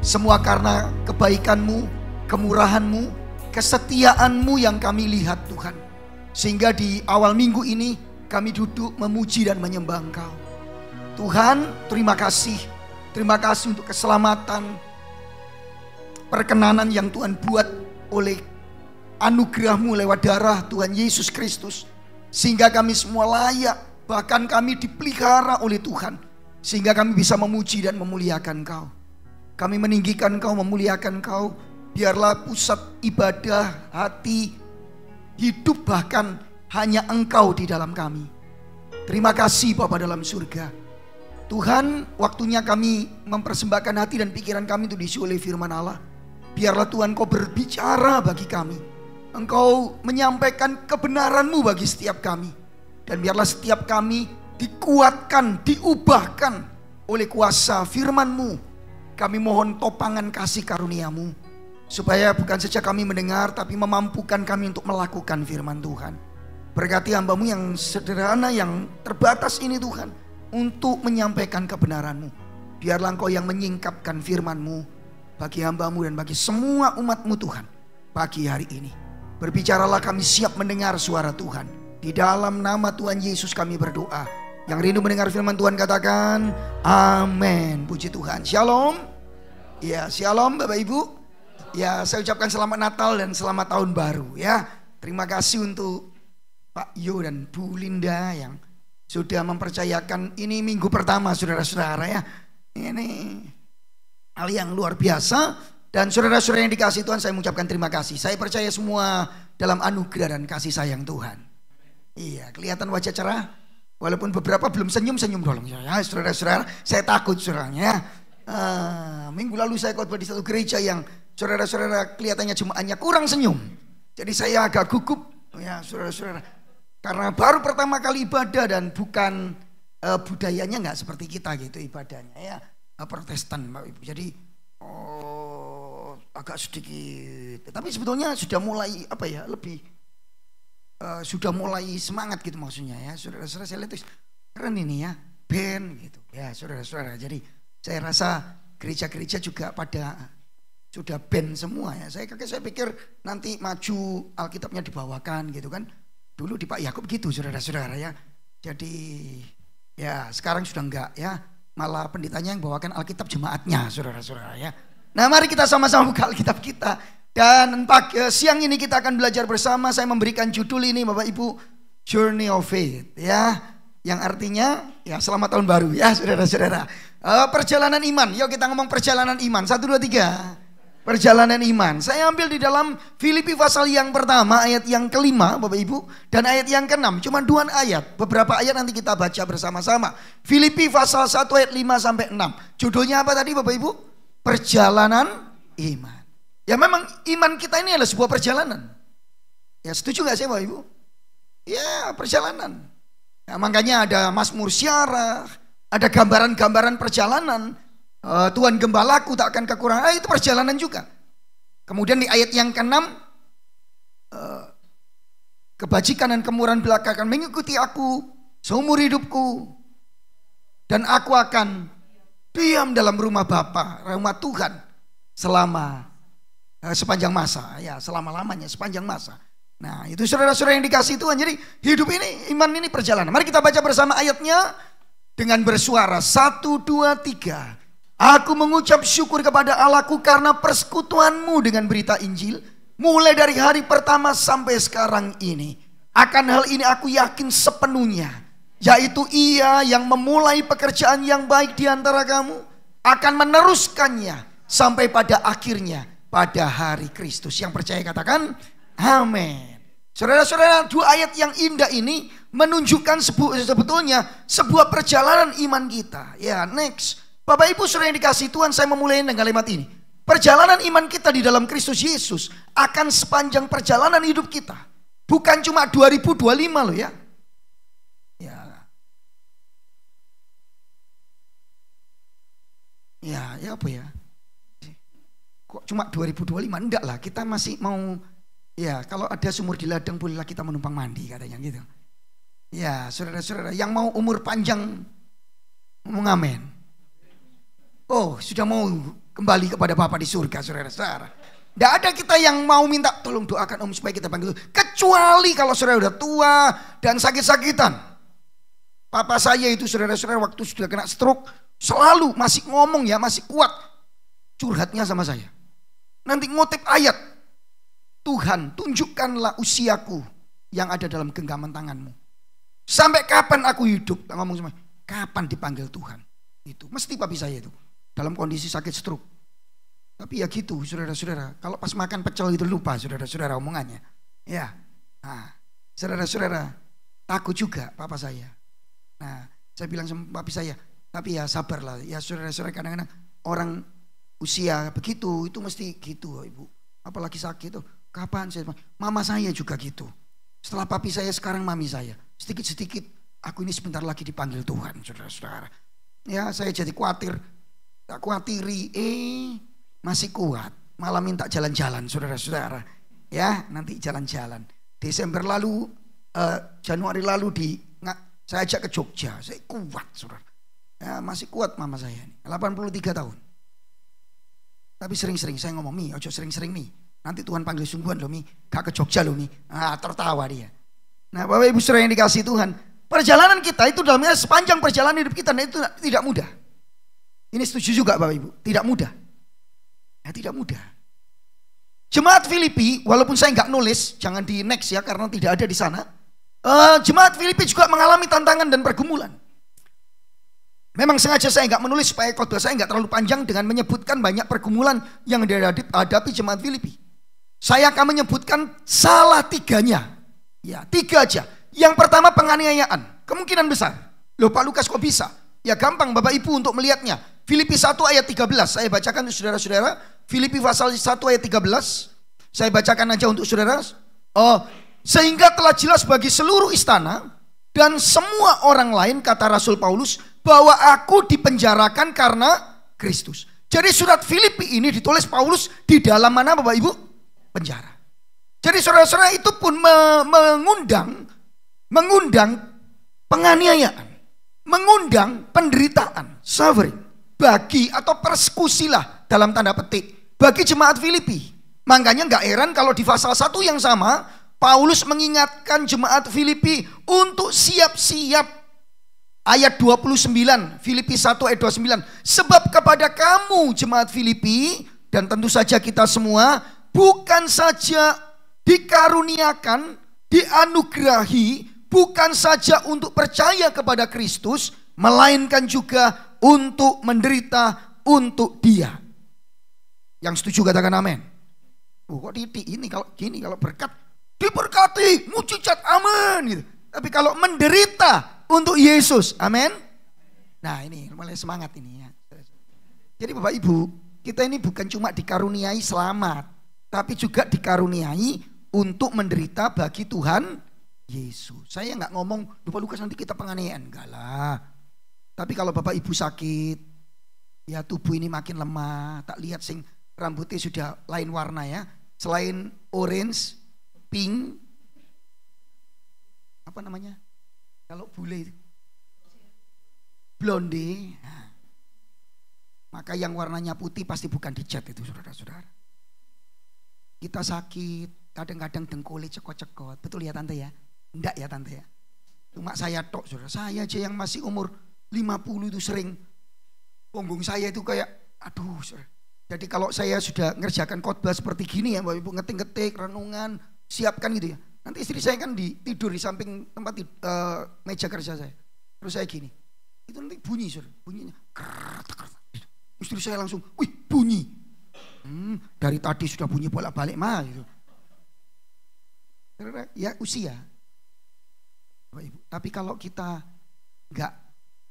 Semua karena kebaikan-Mu, kemurahan-Mu, kesetiaan-Mu yang kami lihat Tuhan. Sehingga di awal minggu ini kami duduk memuji dan menyembah Engkau. Tuhan, terima kasih. Terima kasih untuk keselamatan, perkenanan yang Tuhan buat oleh anugerah-Mu lewat darah Tuhan Yesus Kristus. Sehingga kami semua layak, bahkan kami dipelihara oleh Tuhan. Sehingga kami bisa memuji dan memuliakan Engkau. Kami meninggikan Engkau, memuliakan Engkau. Biarlah pusat ibadah, hati, hidup bahkan hanya Engkau di dalam kami. Terima kasih Bapa dalam surga. Tuhan, waktunya kami mempersembahkan hati dan pikiran kami untuk diisi oleh firman Allah. Biarlah Tuhan Kau berbicara bagi kami. Engkau menyampaikan kebenaran-Mu bagi setiap kami. Dan biarlah setiap kami dikuatkan, diubahkan oleh kuasa firman-Mu. Kami mohon topangan kasih karunia-Mu. Supaya bukan saja kami mendengar, tapi memampukan kami untuk melakukan firman Tuhan. Berkati hamba-Mu yang sederhana, yang terbatas ini Tuhan, untuk menyampaikan kebenaran-Mu. Biarlah Engkau yang menyingkapkan firman-Mu bagi hamba-Mu dan bagi semua umat-Mu Tuhan pagi hari ini. Berbicaralah, kami siap mendengar suara Tuhan. Di dalam nama Tuhan Yesus kami berdoa. Yang rindu mendengar firman Tuhan katakan amin. Puji Tuhan. Shalom. Ya, shalom Bapak Ibu. Ya, saya ucapkan selamat Natal dan selamat tahun baru ya. Terima kasih untuk Pak Yo dan Bu Linda yang sudah mempercayakan ini minggu pertama saudara-saudara ya. Ini hal yang luar biasa. Dan saudara-saudara yang dikasihi Tuhan, saya mengucapkan terima kasih. Saya percaya semua dalam anugerah dan kasih sayang Tuhan. Iya, kelihatan wajah cerah. Walaupun beberapa belum senyum-senyum dong ya, saudara-saudara. Saya takut saudara. Minggu lalu saya khotbah di satu gereja yang saudara-saudara kelihatannya jemaatnya kurang senyum. Jadi saya agak gugup ya saudara-saudara. Karena baru pertama kali ibadah dan bukan budayanya nggak seperti kita gitu ibadahnya ya. Protestan Bapak Ibu. Jadi agak sedikit. Tapi sebetulnya sudah mulai apa ya, lebih sudah mulai semangat gitu maksudnya ya. Saudara-saudara saya lihat keren ini ya, band gitu ya saudara-saudara. Jadi saya rasa gereja-gereja juga pada sudah band semua ya. Saya pikir nanti maju Alkitabnya dibawakan gitu kan. Dulu di Pak Yakub gitu saudara-saudara ya. Jadi ya sekarang sudah enggak ya. Malah pendetanya yang bawakan Alkitab jemaatnya saudara-saudara ya. Nah mari kita sama-sama buka Alkitab kita. Dan siang ini kita akan belajar bersama. Saya memberikan judul ini Bapak Ibu, Journey of Faith ya. Yang artinya ya selamat tahun baru ya saudara-saudara. Perjalanan iman. Yuk kita ngomong perjalanan iman. 1, 2, 3. Perjalanan iman. Saya ambil di dalam Filipi pasal yang pertama ayat yang kelima Bapak Ibu. Dan ayat yang keenam. Cuma 2 ayat. Beberapa ayat nanti kita baca bersama-sama. Filipi pasal 1 ayat 5 sampai 6. Judulnya apa tadi Bapak Ibu? Perjalanan iman. Ya memang iman kita ini adalah sebuah perjalanan. Ya setuju gak sih Bapak Ibu? Ya perjalanan. Nah, makanya ada Mazmur Syarah. Ada gambaran-gambaran perjalanan. Tuhan gembalaku tak akan kekurangan. Itu perjalanan juga. Kemudian di ayat yang ke-6, kebajikan dan kemurahan belakangan mengikuti aku seumur hidupku, dan aku akan diam dalam rumah Bapa, rumah Tuhan selama sepanjang masa ya, selama-lamanya sepanjang masa. Nah itu saudara-saudara yang dikasihi Tuhan. Jadi hidup ini, iman ini perjalanan. Mari kita baca bersama ayatnya dengan bersuara 1, 2, 3. Aku mengucap syukur kepada Allahku karena persekutuanmu dengan berita Injil, mulai dari hari pertama sampai sekarang ini. Akan hal ini aku yakin sepenuhnya, yaitu Ia yang memulai pekerjaan yang baik di antara kamu akan meneruskannya sampai pada akhirnya pada hari Kristus. Yang percaya katakan amin. Saudara-saudara, 2 ayat yang indah ini menunjukkan sebetulnya sebuah perjalanan iman kita. Ya, next. Bapak Ibu saudara yang dikasihi Tuhan, saya memulai dengan kalimat ini. Perjalanan iman kita di dalam Kristus Yesus akan sepanjang perjalanan hidup kita. Bukan cuma 2025 loh ya. Ya apa ya? Kok cuma 2025? Enggak lah, kita masih mau ya, kalau ada sumur di ladang bolehlah kita menumpang mandi katanya gitu. Ya, saudara-saudara yang mau umur panjang ngomong amin. Oh, sudah mau kembali kepada Bapa di surga, saudara-saudara. Tidak ada kita yang mau minta tolong doakan om supaya kita panggil Tuhan. Kecuali kalau saudara udah tua dan sakit-sakitan. Papa saya itu saudara-saudara waktu sudah kena stroke selalu masih ngomong ya, masih kuat curhatnya sama saya. Nanti ngutip ayat, Tuhan tunjukkanlah usiaku yang ada dalam genggaman tanganmu. Sampai kapan aku hidup? Ngomong sama, kapan dipanggil Tuhan? Itu mesti papi saya itu dalam kondisi sakit stroke. Tapi ya gitu saudara-saudara, kalau pas makan pecel itu lupa saudara-saudara omongannya. Ya, nah, saudara-saudara takut juga papa saya. Nah, saya bilang sama papi saya, tapi ya sabarlah. Ya saudara-saudara, kadang-kadang orang usia begitu itu mesti gitu ibu. Apalagi sakit tuh. Kapan saya? Mama saya juga gitu. Setelah papi saya sekarang mami saya. Sedikit-sedikit aku ini sebentar lagi dipanggil Tuhan saudara-saudara. Ya saya jadi khawatir. Tak khawatiri, masih kuat. Malah minta jalan-jalan saudara-saudara. Ya nanti jalan-jalan. Desember lalu, Januari lalu saya ajak ke Jogja. Saya kuat saudara. Ya, masih kuat mama saya. 83 tahun. Tapi sering-sering saya ngomong, Mi, ojo sering-sering Mi. Nanti Tuhan panggil sungguhan loh Mi. Gak ke Jogja loh Mi. Nah, tertawa dia. Nah Bapak Ibu saudara yang dikasih Tuhan. Perjalanan kita itu dalamnya sepanjang perjalanan hidup kita, nah itu tidak mudah. Ini setuju juga Bapak Ibu, tidak mudah. Ya, tidak mudah. Jemaat Filipi, walaupun saya nggak nulis, jangan di next ya karena tidak ada di sana. Jemaat Filipi juga mengalami tantangan dan pergumulan. Memang sengaja saya nggak menulis supaya khotbah saya nggak terlalu panjang dengan menyebutkan banyak pergumulan yang dihadapi jemaat Filipi. Saya akan menyebutkan salah tiganya. Ya, 3 aja. Yang pertama penganiayaan, kemungkinan besar. Loh Pak Lukas kok bisa? Ya gampang Bapak Ibu untuk melihatnya. Filipi 1 ayat 13, saya bacakan untuk saudara-saudara. Filipi pasal 1 ayat 13, saya bacakan aja untuk saudara. Sehingga telah jelas bagi seluruh istana dan semua orang lain, kata Rasul Paulus, bahwa aku dipenjarakan karena Kristus. Jadi surat Filipi ini ditulis Paulus di dalam mana Bapak Ibu? Penjara. Jadi saudara-saudara itu pun mengundang penganiayaan, mengundang penderitaan, suffering, bagi atau persekusi lah dalam tanda petik bagi jemaat Filipi. Makanya nggak heran kalau di pasal 1 yang sama Paulus mengingatkan jemaat Filipi untuk siap-siap. Ayat 29, Filipi 1 ayat 29. Sebab kepada kamu jemaat Filipi dan tentu saja kita semua bukan saja dikaruniakan, dianugerahi, bukan saja untuk percaya kepada Kristus, melainkan juga untuk menderita untuk Dia. Yang setuju katakan amin. Kok titik ini kalau gini, kalau berkat diberkati, mujizat, amin gitu. Tapi kalau menderita untuk Yesus, amin. Nah ini mulai semangat ini ya. Jadi Bapak Ibu, kita ini bukan cuma dikaruniai selamat, tapi juga dikaruniai untuk menderita bagi Tuhan Yesus. Saya nggak ngomong, lupa Lukas nanti kita penganiayaan, enggak lah. Tapi kalau Bapak Ibu sakit, ya tubuh ini makin lemah, tak lihat sing rambutnya sudah lain warna ya, selain orange, pink, apa namanya? Kalau bule blonde, nah, maka yang warnanya putih pasti bukan dicat itu saudara-saudara. Kita sakit, kadang-kadang dengkulnya cekot-cekot, betul ya tante ya? Enggak ya tante ya? Cuma saya tok saudara, saya aja yang masih umur 50 itu sering punggung saya itu kayak, aduh saudara. Jadi kalau saya sudah ngerjakan khotbah seperti gini ya Bapak Ibu, ngetik-ngetik, renungan, siapkan gitu ya. Nanti istri saya kan tidur di samping tempat meja kerja saya. Terus saya gini, itu nanti bunyi saudara, bunyinya istri saya langsung, wih bunyi. Dari tadi sudah bunyi bolak-balik mah gitu. Ya usia. Bapak Ibu. Tapi kalau kita nggak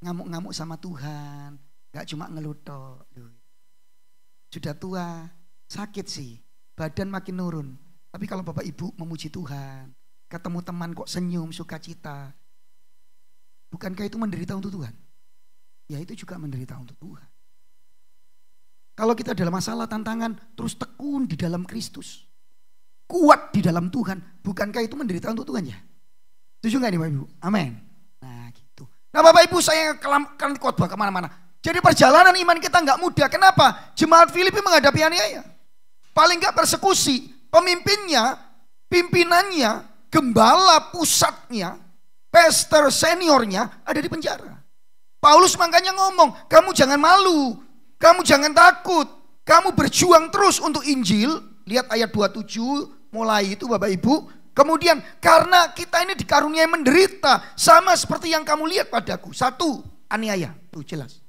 ngamuk-ngamuk sama Tuhan, nggak cuma ngelutok, sudah tua, sakit sih, badan makin nurun. Tapi kalau Bapak Ibu memuji Tuhan, ketemu teman kok senyum, sukacita, bukankah itu menderita untuk Tuhan? Ya itu juga menderita untuk Tuhan. Kalau kita dalam masalah tantangan, terus tekun di dalam Kristus, kuat di dalam Tuhan, bukankah itu menderita untuk Tuhan ya? Setuju nggak nih Bapak Ibu? Amin. Nah gitu. Nah Bapak Ibu, saya kan khotbah kemana-mana. Jadi perjalanan iman kita nggak mudah. Kenapa? Jemaat Filipi menghadapi aniaya. Paling nggak persekusi. Pemimpinnya, pimpinannya, gembala pusatnya, pastor seniornya ada di penjara. Paulus makanya ngomong, kamu jangan malu, kamu jangan takut, kamu berjuang terus untuk Injil. Lihat ayat 27 mulai itu Bapak Ibu. Kemudian karena kita ini dikaruniai menderita sama seperti yang kamu lihat padaku. Satu, aniaya, tuh jelas.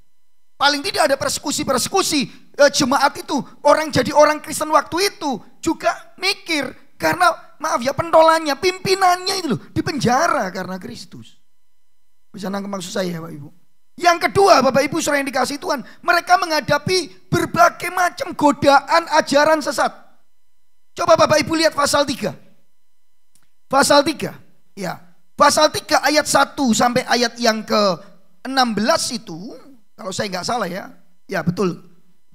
Paling tidak ada persekusi-persekusi. Jemaat itu, orang jadi orang Kristen waktu itu juga mikir. Karena maaf ya pentolannya, pimpinannya itu loh di penjara karena Kristus. Bisa nangkep maksud saya Bapak Ibu. Yang kedua Bapak Ibu saudara yang dikasih Tuhan, mereka menghadapi berbagai macam godaan ajaran sesat. Coba Bapak Ibu lihat pasal 3. Pasal 3. Ya, pasal 3 ayat 1 sampai ayat yang ke-16 itu, kalau saya nggak salah ya. Ya betul.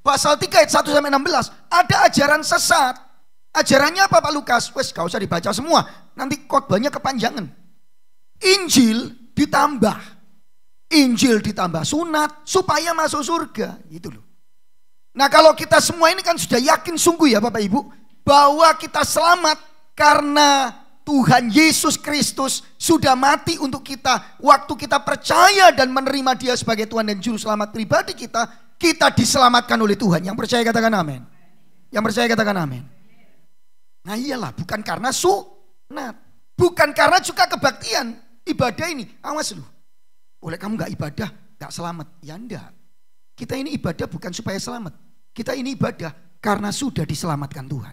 Pasal 3 ayat 1 sampai 16 ada ajaran sesat. Ajarannya apa Pak Lukas? Wes gak usah dibaca semua. Nanti khotbahnya kepanjangan. Injil ditambah. Injil ditambah sunat supaya masuk surga. Gitu loh. Nah kalau kita semua ini kan sudah yakin sungguh ya Bapak Ibu. Bahwa kita selamat karena Tuhan Yesus Kristus sudah mati untuk kita. Waktu kita percaya dan menerima Dia sebagai Tuhan dan Juru Selamat pribadi kita, kita diselamatkan oleh Tuhan. Yang percaya katakan amin. Yang percaya katakan amin. Nah iyalah, bukan karena sunat, bukan karena juga kebaktian. Ibadah ini, awas lu. Oleh kamu gak ibadah, gak selamat. Ya enggak. Kita ini ibadah bukan supaya selamat. Kita ini ibadah karena sudah diselamatkan Tuhan.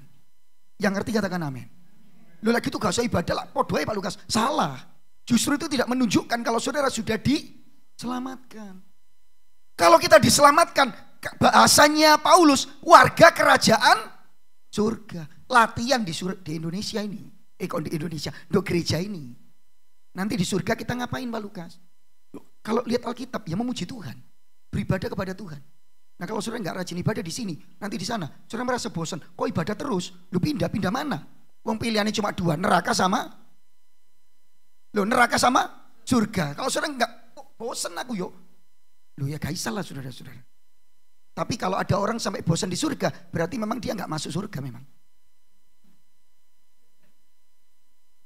Yang ngerti katakan amin. Loh lagi itu gak usah ibadah lah, podoh Pak Lukas. Salah. Justru itu tidak menunjukkan kalau saudara sudah diselamatkan. Kalau kita diselamatkan, bahasanya Paulus, warga kerajaan surga. Latihan di Indonesia ini. Di Indonesia, di gereja ini. Nanti di surga kita ngapain Pak Lukas? Kalau lihat Alkitab, ya memuji Tuhan. Beribadah kepada Tuhan. Nah kalau saudara nggak rajin ibadah di sini, nanti di sana, saudara merasa bosan. Kok ibadah terus? Lu pindah mana? Wong pilihannya cuma dua, neraka sama surga. Kalau saudara nggak bosan aku yuk. Lu ya gak salah saudara-saudara. Tapi kalau ada orang sampai bosan di surga, berarti memang dia nggak masuk surga memang.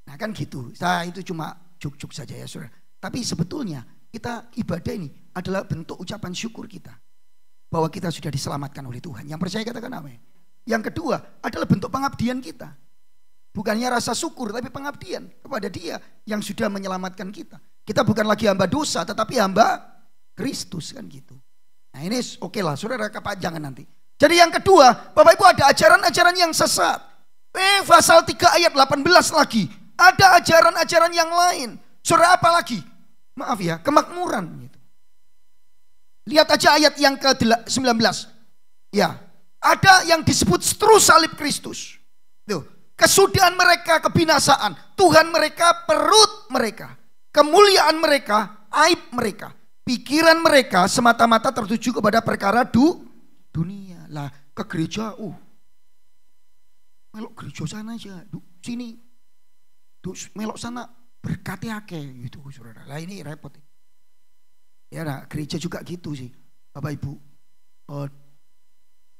Nah kan gitu. Nah itu cuma juk-juk saja ya saudara. Tapi sebetulnya kita ibadah ini adalah bentuk ucapan syukur kita. Bahwa kita sudah diselamatkan oleh Tuhan. Yang percaya katakan amin. Yang kedua adalah bentuk pengabdian kita. Bukannya rasa syukur tapi pengabdian kepada Dia yang sudah menyelamatkan kita. Kita bukan lagi hamba dosa tetapi hamba Kristus kan gitu. Nah ini oke lah saudara kepanjangan nanti. Jadi yang kedua Bapak Ibu ada ajaran-ajaran yang sesat. Pasal 3 ayat 18 lagi. Ada ajaran-ajaran yang lain. Saudara apa lagi? Maaf ya kemakmuran gitu. Lihat aja ayat yang ke-19. Ya, ada yang disebut terus salib Kristus. Tuh, kesudahan mereka kebinasaan, Tuhan mereka perut mereka, kemuliaan mereka aib mereka, pikiran mereka semata-mata tertuju kepada perkara dunia. Lah ke gereja, melok gereja sana aja, sini, melok sana berkati akeh gitu, saudara. Lah ini repot. Ya nah, gereja juga gitu sih Bapak Ibu.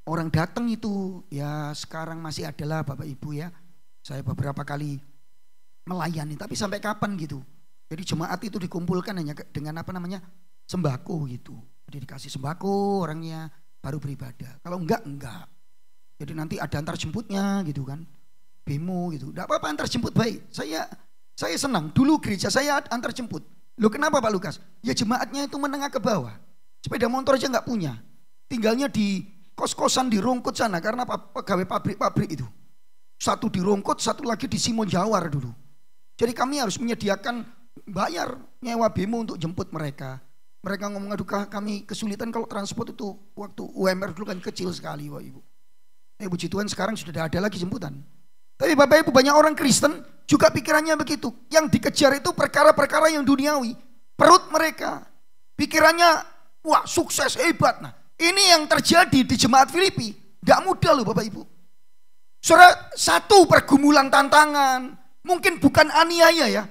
Orang datang itu ya sekarang masih adalah Bapak Ibu ya. Saya beberapa kali melayani tapi sampai kapan gitu. Jadi jemaat itu dikumpulkan hanya dengan apa namanya sembako gitu. Jadi dikasih sembako orangnya baru beribadah. Kalau enggak. Jadi nanti ada antar jemputnya gitu kan. Bemo gitu. Enggak apa-apa antar jemput baik. Saya senang. Dulu gereja saya antar jemput. Loh kenapa Pak Lukas? Ya jemaatnya itu menengah ke bawah. Sepeda motor aja nggak punya. Tinggalnya di kos-kosan di Rungkut sana karena pegawai pabrik-pabrik itu. Satu di Rungkut, satu lagi di Simon Jawar dulu. Jadi kami harus menyediakan bayar nyewa bemo untuk jemput mereka. Mereka ngomong aduh kami kesulitan kalau transport itu waktu UMR dulu kan kecil sekali Bapak Ibu. Puji Tuhan sekarang sudah ada lagi jemputan. Tapi Bapak Ibu banyak orang Kristen juga pikirannya begitu. Yang dikejar itu perkara-perkara yang duniawi. Perut mereka. Pikirannya wah sukses hebat. Nah ini yang terjadi di jemaat Filipi. Tidak mudah loh Bapak Ibu. Saudara satu pergumulan tantangan. Mungkin bukan aniaya ya.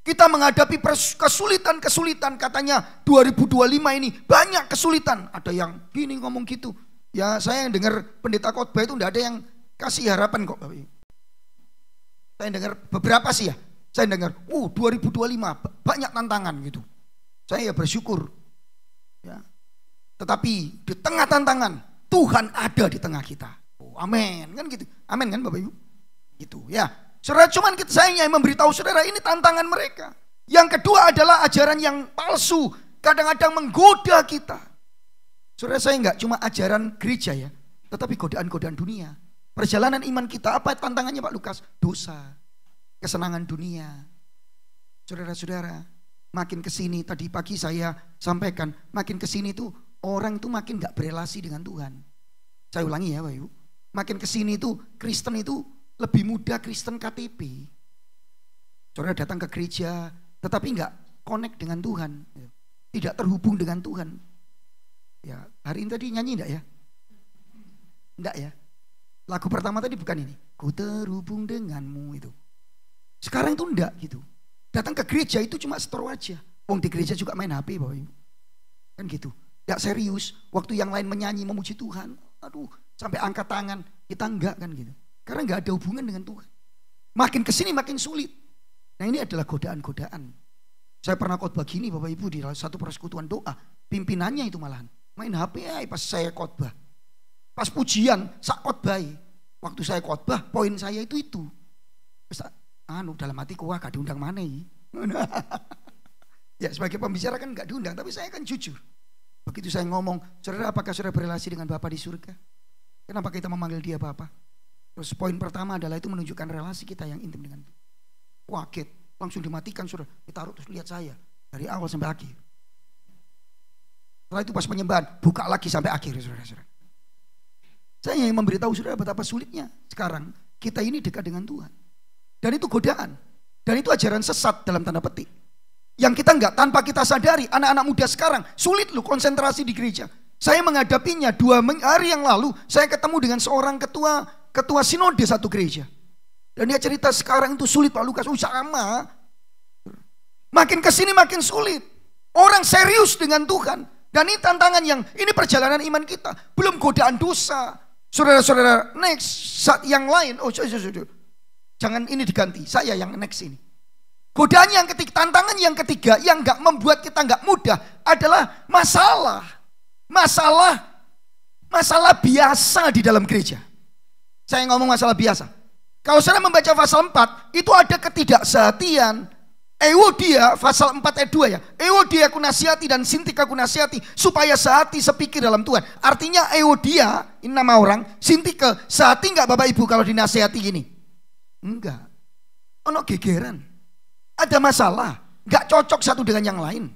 Kita menghadapi kesulitan-kesulitan, katanya 2025 ini banyak kesulitan. Ada yang gini ngomong gitu. Ya saya yang dengar pendeta khotbah itu enggak ada yang kasih harapan kok. Saya dengar beberapa sih ya. Saya dengar, 2025 banyak tantangan gitu. Saya ya bersyukur. Ya. Tetapi di tengah tantangan Tuhan ada di tengah kita. Amin kan gitu. Amin kan Bapak Ibu? Gitu ya. Saudara, cuman saya yang memberitahu saudara ini tantangan mereka. Yang kedua adalah ajaran yang palsu, kadang-kadang menggoda kita. Saudara, saya enggak cuma ajaran gereja ya, tetapi godaan-godaan dunia. Perjalanan iman kita, apa tantangannya Pak Lukas? Dosa, kesenangan dunia. Saudara-saudara, makin kesini, tadi pagi saya sampaikan, makin kesini tuh orang tuh makin enggak berelasi dengan Tuhan. Saya ulangi ya Bapak Ibu, makin kesini tuh Kristen itu lebih mudah Kristen KTP. Saudara datang ke gereja, tetapi enggak connect dengan Tuhan, tidak terhubung dengan Tuhan. Ya, hari ini tadi nyanyi enggak ya? Enggak ya? Lagu pertama tadi bukan ini, ku terhubung denganmu itu. Sekarang itu enggak gitu. Datang ke gereja itu cuma setor aja. Wong di gereja juga main HP Bapak Ibu. Kan gitu. Enggak serius. Waktu yang lain menyanyi memuji Tuhan, aduh sampai angkat tangan, kita enggak kan gitu. Karena enggak ada hubungan dengan Tuhan. Makin kesini makin sulit. Nah ini adalah godaan-godaan. Saya pernah khotbah gini Bapak Ibu di satu persekutuan doa. Pimpinannya itu malahan main HP pas saya khotbah. Pas pujian sak khotbah. Waktu saya khotbah poin saya itu. Dalam hati wah gak diundang mana ya. Ya sebagai pembicara kan gak diundang, tapi saya kan jujur. Begitu saya ngomong, saudara apakah saudara berelasi dengan Bapa di surga? Kenapa kita memanggil dia Bapa? Terus poin pertama adalah itu menunjukkan relasi kita yang intim dengan Tuhan. Kaget, langsung dimatikan saudara. Ditaruh terus lihat saya dari awal sampai akhir. Setelah itu pas penyembahan buka lagi sampai akhir saudara-saudara. Saya yang memberitahu saudara betapa sulitnya sekarang kita ini dekat dengan Tuhan. Dan itu godaan. Dan itu ajaran sesat dalam tanda petik. Yang kita enggak tanpa kita sadari, anak-anak muda sekarang sulit loh konsentrasi di gereja. Saya menghadapinya 2 hari yang lalu, saya ketemu dengan seorang ketua sinode satu gereja. Dan dia cerita sekarang itu sulit Pak Lukas, sama. Makin kesini makin sulit. Orang serius dengan Tuhan. Dan ini tantangan ini perjalanan iman kita. Belum godaan dosa. Saudara-saudara, next yang lain. Jangan ini diganti, saya yang next ini. Godaan yang ketiga, tantangan yang ketiga yang enggak membuat kita enggak mudah adalah masalah biasa di dalam gereja. Saya ngomong masalah biasa. Kalau saudara membaca pasal 4, itu ada ketidaksehatian. Euodia, pasal 4 ayat 2 ya. Euodia aku nasihati dan Sintik aku nasihati supaya sehati sepikir dalam Tuhan. Artinya Euodia, ini nama orang, Sintik sehati enggak Bapak Ibu kalau dinasihati gini? Enggak. Ono gegeran. Ada masalah, enggak cocok satu dengan yang lain.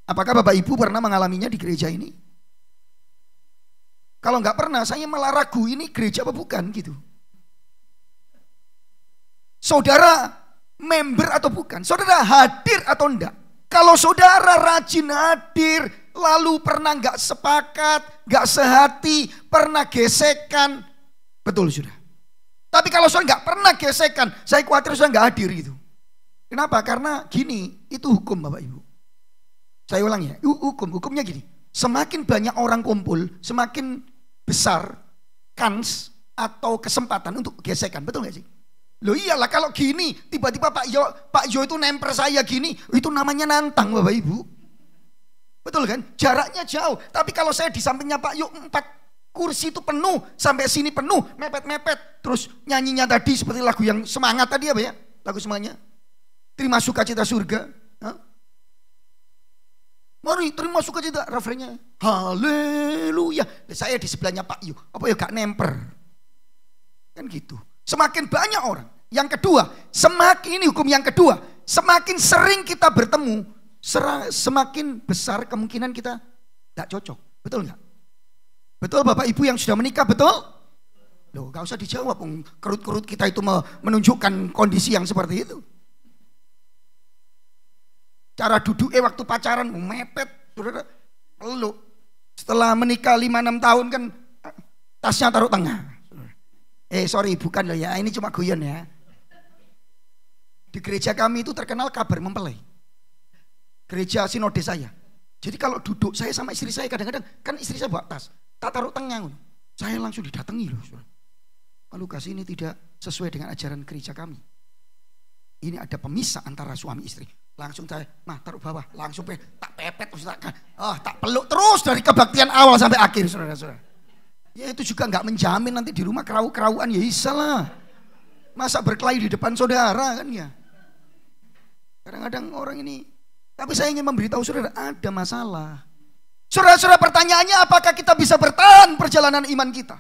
Apakah Bapak Ibu pernah mengalaminya di gereja ini? Kalau enggak pernah, saya malah ragu ini gereja apa bukan gitu. Saudara member atau bukan? Saudara hadir atau enggak? Kalau saudara rajin hadir, lalu pernah enggak sepakat, enggak sehati, pernah gesekan, betul sudah. Tapi kalau saudara enggak pernah gesekan, saya khawatir saudara enggak hadir gitu. Kenapa? Karena gini, itu hukum Bapak Ibu. Saya ulang ya, hukumnya gini. Semakin banyak orang kumpul, semakin besar kans atau kesempatan untuk gesekan, betul gak sih? Loh iyalah kalau gini, tiba-tiba Pak Jo itu nemper saya gini, itu namanya nantang Bapak Ibu. Betul kan? Jaraknya jauh, tapi kalau saya di sampingnya Pak Jo 4 kursi itu penuh, sampai sini penuh, mepet-mepet. Terus nyanyinya tadi seperti lagu yang semangat tadi apa ya? Lagu semangatnya. Terima sukacita surga. Mari terima sukacita, refrennya. Haleluya. Saya di sebelahnya Pak Yu. Apa ya gak nemper? Kan gitu. Semakin banyak orang. Yang kedua, semakin ini hukum yang kedua. Semakin sering kita bertemu, semakin besar kemungkinan kita gak cocok. Betul gak? Betul Bapak Ibu yang sudah menikah, betul? Loh gak usah dijawab. Kerut-kerut kita itu menunjukkan kondisi yang seperti itu. Cara duduk waktu pacaran mepet, saudara, peluk. Setelah menikah 5-6 tahun kan tasnya taruh tengah. Sorry bukan loh ya, ini cuma guyon ya. Di gereja kami itu terkenal kabar mempelai. Gereja sinode saya. Jadi kalau duduk saya sama istri saya kadang-kadang, kan istri saya bawa tas, tak taruh tengah. Saya langsung didatangi loh. Pak Lukas, ini tidak sesuai dengan ajaran gereja kami. Ini ada pemisah antara suami istri. Langsung saya, taruh bawah, langsung tak pepet, tak peluk terus dari kebaktian awal sampai akhir, saudara-saudara. Ya itu juga nggak menjamin nanti di rumah kerau-kerauan, ya isalah. Masa berkelahi di depan saudara kan ya. Kadang-kadang orang ini, tapi saya ingin memberitahu saudara, ada masalah. Saudara-saudara, pertanyaannya apakah kita bisa bertahan perjalanan iman kita?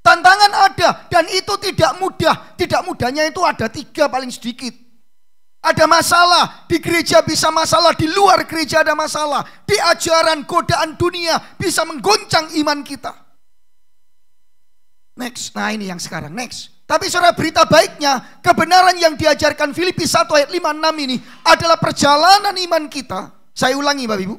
Tantangan ada dan itu tidak mudah. Tidak mudahnya itu ada 3 paling sedikit. Ada masalah, di gereja bisa masalah, di luar gereja ada masalah. Di ajaran godaan dunia bisa menggoncang iman kita. Next, nah ini yang sekarang, next. Tapi saudara, berita baiknya, kebenaran yang diajarkan Filipi 1 ayat 5-6 ini adalah perjalanan iman kita. Saya ulangi Bapak Ibu.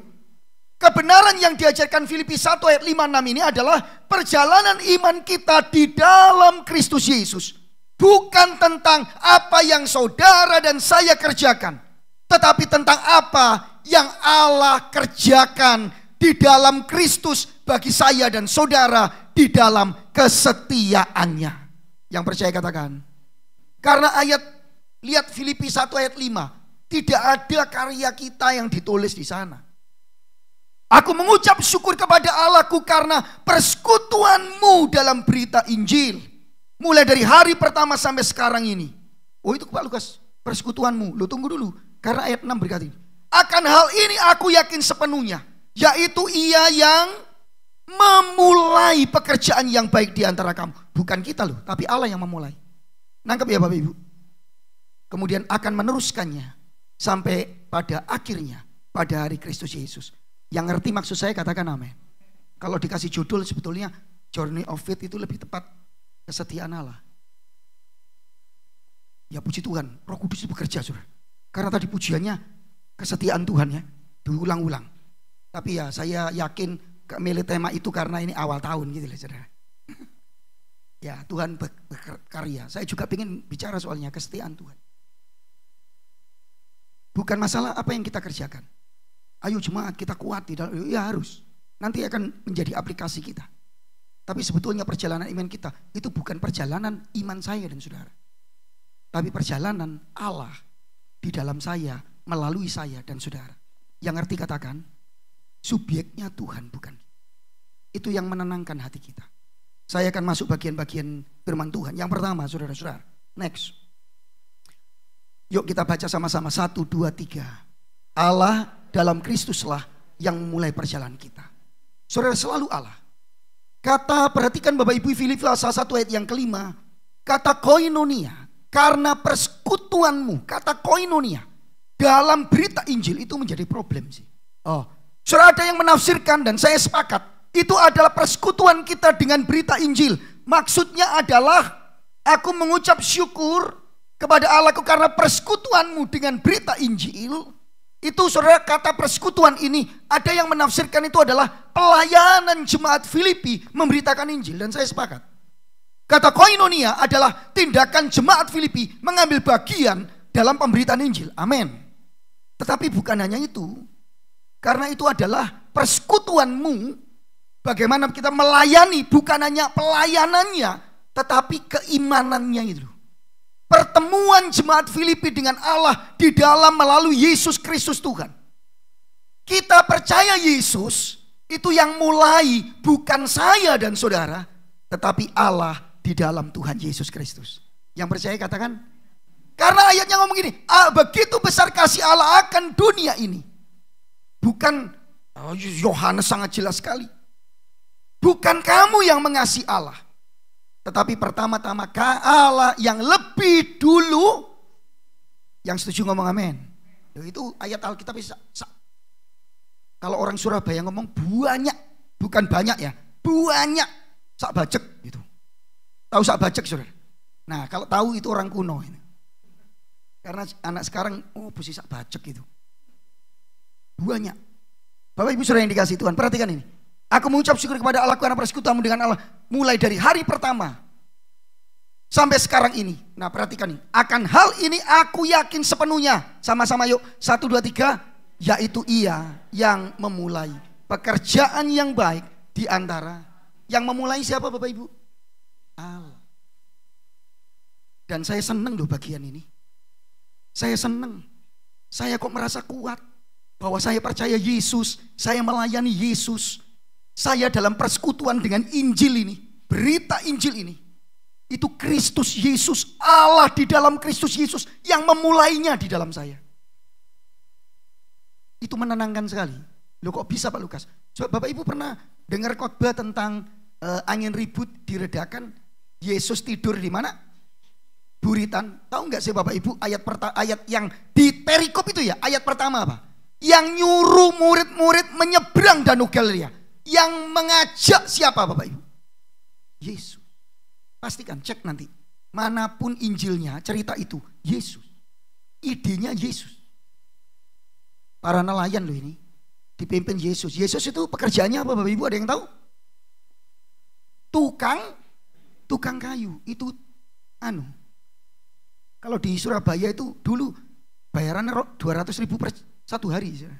Kebenaran yang diajarkan Filipi 1 ayat 5-6 ini adalah perjalanan iman kita di dalam Kristus Yesus. Bukan tentang apa yang saudara dan saya kerjakan, tetapi tentang apa yang Allah kerjakan di dalam Kristus bagi saya dan saudara di dalam kesetiaannya. Yang percaya katakan. Karena lihat Filipi 1 ayat 5, tidak ada karya kita yang ditulis di sana. Aku mengucap syukur kepada Allahku karena persekutuanmu dalam berita Injil. Mulai dari hari pertama sampai sekarang ini. Oh itu Pak Lukas, persekutuanmu. Lu tunggu dulu, karena ayat 6 berkata ini. Akan hal ini aku yakin sepenuhnya, yaitu Ia yang memulai pekerjaan yang baik di antara kamu. Bukan kita loh, tapi Allah yang memulai. Nangkep ya Bapak Ibu? Kemudian akan meneruskannya sampai pada akhirnya, pada hari Kristus Yesus. Yang ngerti maksud saya katakan amin. Kalau dikasih judul sebetulnya Journey of Faith itu lebih tepat. Kesetiaan Allah. Ya puji Tuhan, Roh Kudus bekerja saudara. Karena tadi pujiannya kesetiaan Tuhan ya, diulang-ulang. Tapi ya saya yakin milih tema itu karena ini awal tahun gitu lah saudara. Ya Tuhan berkarya. Saya juga ingin bicara soalnya kesetiaan Tuhan. Bukan masalah apa yang kita kerjakan. Ayo jemaat kita kuat di dalam, ya harus. Nanti akan menjadi aplikasi kita. Tapi sebetulnya perjalanan iman kita itu bukan perjalanan iman saya dan saudara. Tapi perjalanan Allah di dalam saya, melalui saya dan saudara. Yang ngerti katakan, subjeknya Tuhan bukan. Itu yang menenangkan hati kita. Saya akan masuk bagian-bagian firman Tuhan. Yang pertama saudara-saudara, next. Yuk kita baca sama-sama, 1, 2, 3. Allah dalam Kristuslah yang memulai perjalanan kita. Saudara, selalu Allah. Kata, perhatikan Bapak Ibu, Filipi pasal 1 ayat yang kelima. Kata koinonia, karena persekutuanmu. Kata koinonia dalam berita Injil itu menjadi problem sih. Saudara, ada yang menafsirkan dan saya sepakat. Itu adalah persekutuan kita dengan berita Injil. Maksudnya adalah aku mengucap syukur kepada Allahku karena persekutuanmu dengan berita Injil. Itu saudara, kata persekutuan ini ada yang menafsirkan itu adalah pelayanan jemaat Filipi memberitakan Injil, dan saya sepakat. Kata koinonia adalah tindakan jemaat Filipi mengambil bagian dalam pemberitaan Injil. Amin. Tetapi bukan hanya itu. Karena itu adalah persekutuanmu, bagaimana kita melayani, bukan hanya pelayanannya, tetapi keimanannya itu. Pertemuan jemaat Filipi dengan Allah di dalam melalui Yesus Kristus Tuhan. Kita percaya Yesus itu yang mulai, bukan saya dan saudara, tetapi Allah di dalam Tuhan Yesus Kristus. Yang percaya katakan, karena ayatnya ngomong gini, begitu besar kasih Allah akan dunia ini. Bukan, Yohanes sangat jelas sekali. Bukan kamu yang mengasihi Allah, tetapi pertama-tama Allah yang lebih dulu. Yang setuju ngomong amin. Itu ayat Alkitab. Kalau orang Surabaya ngomong banyak, bukan banyak ya, banyak. Sak bajek gitu. Tahu sak bajek saudara? Nah kalau tahu itu orang kuno ini. Karena anak sekarang busi sak bajek gitu. Banyak. Bapak Ibu saudara yang dikasih Tuhan, perhatikan ini. Aku mengucap syukur kepada Allah karena persekutuanmu dengan Allah mulai dari hari pertama Sampai sekarang ini. Nah perhatikan nih. Akan hal ini aku yakin sepenuhnya. Sama-sama yuk. 1, 2, 3. Yaitu ia yang memulai pekerjaan yang baik di antara. Yang memulai siapa Bapak Ibu? Allah. Dan saya senang loh bagian ini. Saya senang. Saya kok merasa kuat. Bahwa saya percaya Yesus. Saya melayani Yesus. Saya dalam persekutuan dengan Injil ini. Berita Injil ini. Itu Kristus Yesus, Allah di dalam Kristus Yesus yang memulainya di dalam saya. Itu menenangkan sekali. Loh kok bisa Pak Lukas? Coba Bapak Ibu pernah dengar khotbah tentang angin ribut diredakan, Yesus tidur di mana? Buritan. Tahu nggak sih Bapak Ibu ayat yang di perikop itu ya, ayat pertama apa? Yang nyuruh murid-murid menyeberang Danau Galilea. Yang mengajak siapa Bapak Ibu? Yesus. Pastikan, cek nanti. Manapun Injilnya, cerita itu Yesus. Idenya Yesus. Para nelayan loh ini. Dipimpin Yesus. Yesus itu pekerjaannya apa Bapak Ibu? Ada yang tahu? Tukang kayu. Itu kalau di Surabaya itu dulu bayarannya 200.000 per satu hari. Saudara.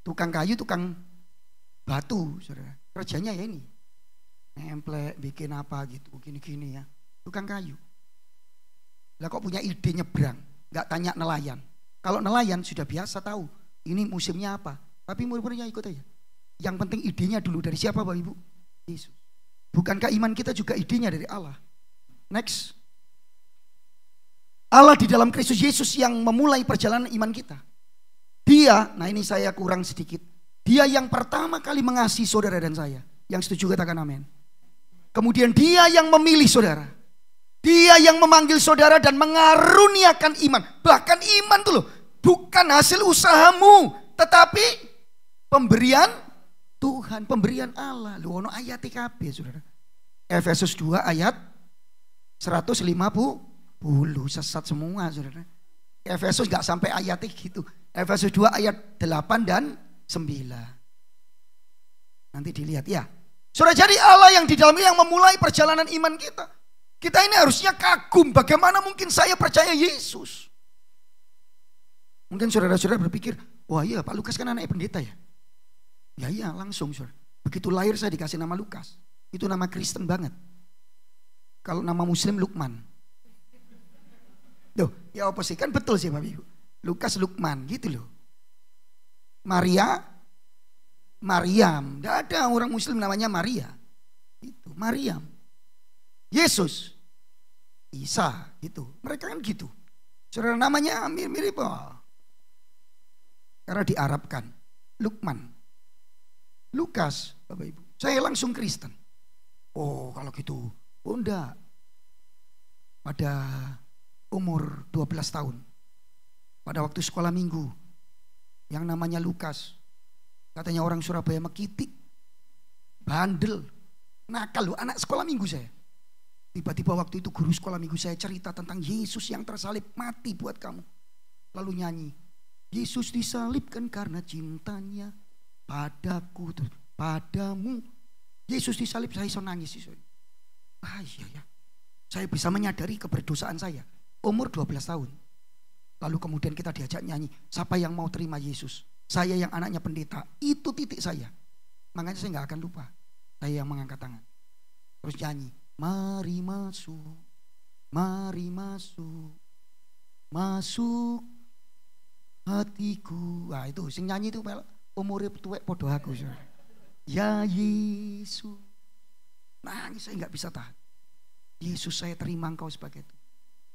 Tukang kayu, tukang batu. Saudara. Kerjanya ya ini. Nemplek, bikin apa gitu, gini-gini ya. Tukang kayu. Lah kok punya ide nyebrang, gak tanya nelayan. Kalau nelayan sudah biasa tahu, ini musimnya apa. Tapi murid-muridnya ikut aja. Yang penting idenya dulu dari siapa Bapak Ibu? Yesus. Bukankah iman kita juga idenya dari Allah? Next. Allah di dalam Kristus Yesus yang memulai perjalanan iman kita. Dia, nah ini saya kurang sedikit. Dia yang pertama kali mengasihi saudara dan saya. Yang setuju katakan amin. Kemudian dia yang memilih saudara. Dia yang memanggil saudara dan mengaruniakan iman. Bahkan iman tuh loh, bukan hasil usahamu, tetapi pemberian Tuhan, pemberian Allah. Lu ono ayat TKB saudara. Efesus 2 ayat 150. Sesat semua saudara. Efesus gak sampai ayatnya gitu. Efesus 2 ayat 8 dan 9. Nanti dilihat ya. Saudara, jadi Allah yang di dalam ini yang memulai perjalanan iman kita. Kita ini harusnya kagum bagaimana mungkin saya percaya Yesus. Mungkin saudara-saudara berpikir, wah iya Pak Lukas kan anaknya pendeta ya. Ya iya langsung saudara. Begitu lahir saya dikasih nama Lukas. Itu nama Kristen banget. Kalau nama Muslim Lukman. Loh, ya apa sih? Kan betul sih Bapak Ibu. Lukas Lukman gitu loh. Maryam, tidak ada orang Muslim namanya Maria. Itu Maryam. Yesus, Isa, gitu. Mereka kan gitu. Saudara namanya mirip karena diarabkan. Lukman, Lukas, Bapak Ibu. Saya langsung Kristen. Oh kalau gitu, oh enggak. Pada umur 12 tahun, pada waktu sekolah minggu, yang namanya Lukas. Katanya orang Surabaya mekitik, bandel, nakal loh, anak sekolah minggu saya. Tiba-tiba waktu itu guru sekolah minggu saya cerita tentang Yesus yang tersalib mati buat kamu. Lalu nyanyi, Yesus disalibkan karena cintanya padaku, padamu. Yesus disalib, saya nangis. Ah iya ya, saya bisa menyadari keberdosaan saya. Umur 12 tahun. Lalu kemudian kita diajak nyanyi, siapa yang mau terima Yesus? Saya yang anaknya pendeta, itu titik saya. Makanya saya gak akan lupa. Saya yang mengangkat tangan. Terus nyanyi, mari masuk, masuk hatiku. Nah itu, sing nyanyi itu umurnya tuwek podo aku. Ya Yesus. Nangis saya gak bisa tahan. Yesus saya terima engkau sebagai Tuhan.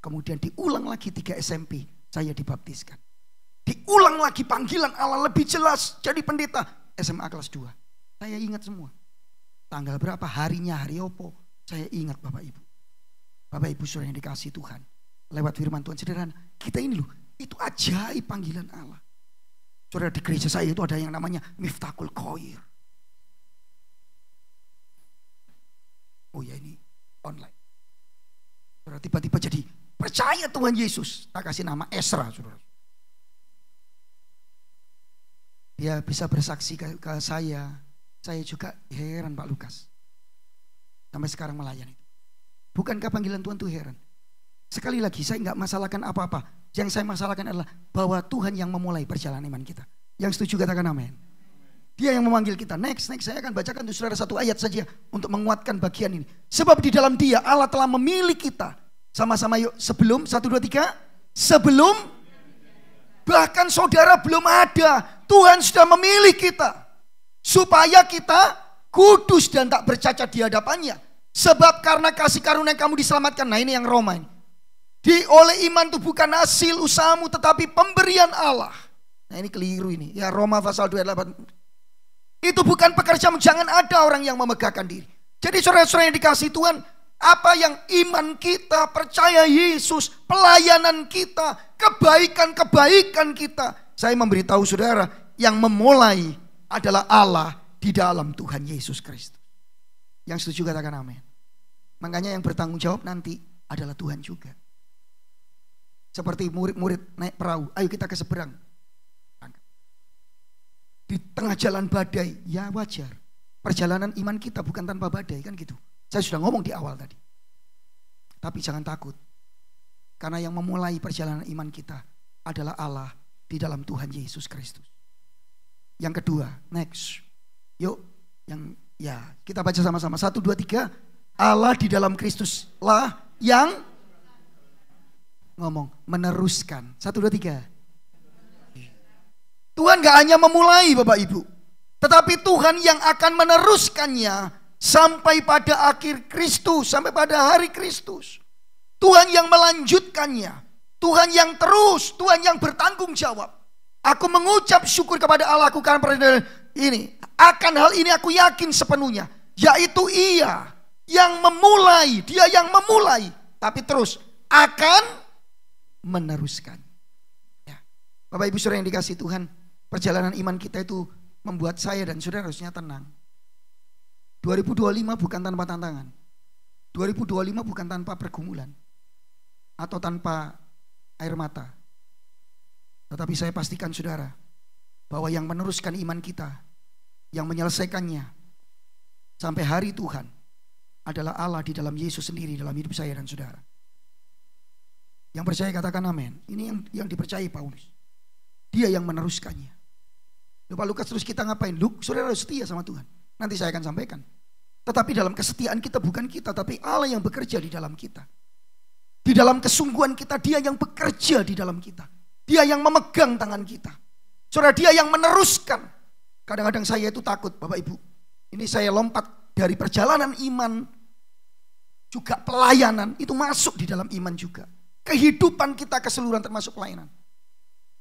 Kemudian diulang lagi 3 SMP, saya dibaptiskan. Diulang lagi panggilan Allah lebih jelas jadi pendeta SMA kelas 2. Saya ingat semua. Tanggal berapa, harinya, hari opo. Saya ingat Bapak Ibu. Bapak Ibu saudara yang dikasih Tuhan. Lewat firman Tuhan sederhana. Kita ini loh, itu ajaib panggilan Allah. Saudara di gereja saya itu ada yang namanya Miftahul Khoir. Oh ya ini online. Saudara tiba-tiba jadi percaya Tuhan Yesus. Tak kasih nama Esra saudara. Dia bisa bersaksi ke saya juga heran Pak Lukas. Sampai sekarang melayani. Bukankah panggilan Tuhan itu heran? Sekali lagi saya nggak masalahkan apa-apa. Yang saya masalahkan adalah bahwa Tuhan yang memulai perjalanan iman kita. Yang setuju katakan amin. Dia yang memanggil kita. Next saya akan bacakan untuk saudara satu ayat saja untuk menguatkan bagian ini. Sebab di dalam Dia Allah telah memilih kita. Sama-sama yuk, sebelum 1, 2, 3. Sebelum, bahkan saudara belum ada, Tuhan sudah memilih kita. Supaya kita kudus dan tak bercacat di hadapannya. Sebab karena kasih karunia kamu diselamatkan. Nah ini yang Roma ini. Oleh iman itu bukan hasil usahamu tetapi pemberian Allah. Nah ini keliru ini. Ya Roma pasal 2 ayat 8. Itu bukan pekerjaan, jangan ada orang yang memegahkan diri. Jadi saudara-saudara yang dikasihi Tuhan, apa yang iman kita, percaya Yesus, pelayanan kita, kebaikan-kebaikan kita. Saya memberitahu saudara, yang memulai adalah Allah di dalam Tuhan Yesus Kristus. Yang setuju katakan amin. Makanya yang bertanggung jawab nanti adalah Tuhan juga. Seperti murid-murid naik perahu, ayo kita ke seberang. Di tengah jalan badai, ya wajar. Perjalanan iman kita bukan tanpa badai, kan gitu. Saya sudah ngomong di awal tadi. Tapi jangan takut. Karena yang memulai perjalanan iman kita adalah Allah di dalam Tuhan Yesus Kristus. Yang kedua, next. Yuk, kita baca sama-sama. 1, 2, 3. Allah di dalam Kristus lah yang ngomong, meneruskan. 1, 2, 3. Tuhan gak hanya memulai Bapak Ibu, tetapi Tuhan yang akan meneruskannya sampai pada akhir Kristus, sampai pada hari Kristus. Tuhan yang melanjutkannya, Tuhan yang terus, Tuhan yang bertanggung jawab. Aku mengucap syukur kepada Allahku karena perjalanan ini. Akan hal ini aku yakin sepenuhnya, yaitu Ia yang memulai, Dia yang memulai, tapi terus akan meneruskan. Ya. Bapak Ibu saudara yang dikasihi Tuhan, perjalanan iman kita itu membuat saya dan saudara harusnya tenang. 2025 bukan tanpa tantangan. 2025 bukan tanpa pergumulan. Atau tanpa air mata. Tetapi saya pastikan saudara, bahwa yang meneruskan iman kita, yang menyelesaikannya sampai hari Tuhan, adalah Allah di dalam Yesus sendiri dalam hidup saya dan saudara. Yang percaya katakan amin. Ini yang dipercayai Paulus. Dia yang meneruskannya. Lupa Lukas terus kita ngapain? Saudara harus setia sama Tuhan. Nanti saya akan sampaikan. Tetapi dalam kesetiaan kita bukan kita, tapi Allah yang bekerja di dalam kita. Di dalam kesungguhan kita, Dia yang bekerja di dalam kita. Dia yang memegang tangan kita. Saudara, Dia yang meneruskan. Kadang-kadang saya itu takut Bapak Ibu. Ini saya lompat dari perjalanan iman, juga pelayanan, itu masuk di dalam iman juga. Kehidupan kita keseluruhan termasuk pelayanan.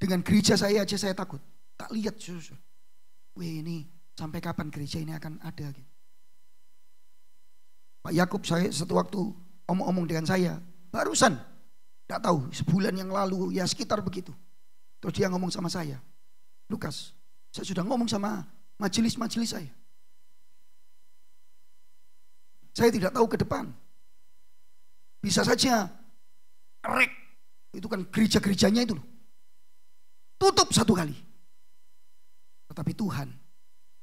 Dengan gereja saya aja saya takut. Tak lihat, wih ini sampai kapan gereja ini akan ada gitu. Pak Yakub saya satu waktu omong-omong dengan saya, barusan, gak tahu sebulan yang lalu, ya sekitar begitu. Terus dia ngomong sama saya, Lukas, saya sudah ngomong sama majelis-majelis saya. Saya tidak tahu ke depan. Bisa saja rek, itu kan gereja-gerejanya itu loh. Tutup satu kali. Tetapi Tuhan